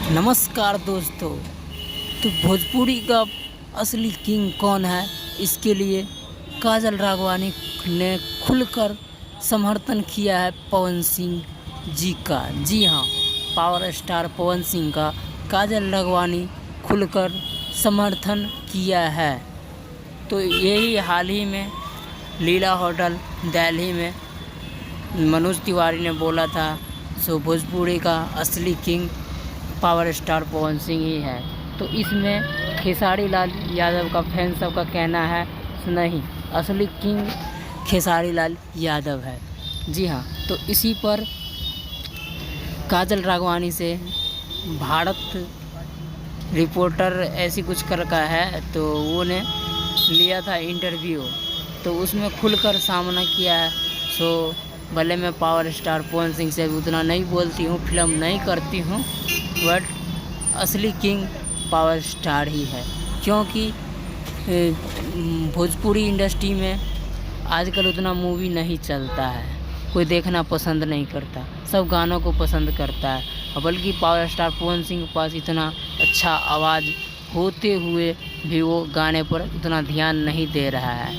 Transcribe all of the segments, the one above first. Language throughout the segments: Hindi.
नमस्कार दोस्तों। तो भोजपुरी का असली किंग कौन है, इसके लिए काजल राघवानी ने खुलकर समर्थन किया है पवन सिंह जी का। जी हाँ, पावर स्टार पवन सिंह का काजल राघवानी खुलकर समर्थन किया है। तो यही हाल ही में लीला होटल दिल्ली में मनोज तिवारी ने बोला था, सो भोजपुरी का असली king power star Pawan Singh ही है। तो इसमें खेसारी लाल यादव का फैन सब का कहना है नहीं, असली किंग खेसारी लाल यादव है। जी हाँ, तो इसी पर काजल राघवानी से भारत रिपोर्टर ऐसी कुछ कर का है, तो वो ने लिया था इंटरव्यू, तो उसमें खुलकर सामना किया है। सो भले मैं पावर स्टार पवन सिंह से उतना नहीं बोलती हूँ, फिल्म नहीं करती हूँ, बट असली किंग पावर स्टार ही है। क्योंकि भोजपुरी इंडस्ट्री में आजकल उतना मूवी नहीं चलता है, कोई देखना पसंद नहीं करता, सब गानों को पसंद करता है। और बल्कि पावर स्टार पवन सिंह के पास इतना अच्छा आवाज़ होते हुए भी वो गाने पर उतना ध्यान नहीं दे रहा है,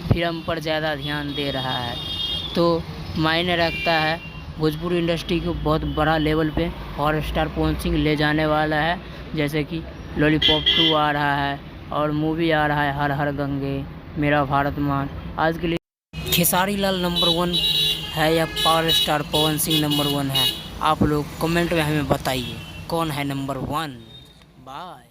फिल्म पर ज़्यादा ध्यान दे रहा है। तो मायने रखता है, भोजपुरी इंडस्ट्री को बहुत बड़ा लेवल पे पावर स्टार पवन सिंह ले जाने वाला है। जैसे कि लॉलीपॉप 2 आ रहा है और मूवी आ रहा है हर हर गंगे, मेरा भारत मान। आज के लिए खेसारी लाल नंबर 1 है या power star Pawan Singh number 1 है? आप लोग कमेंट में हमें बताइए कौन है नंबर 1। बाय।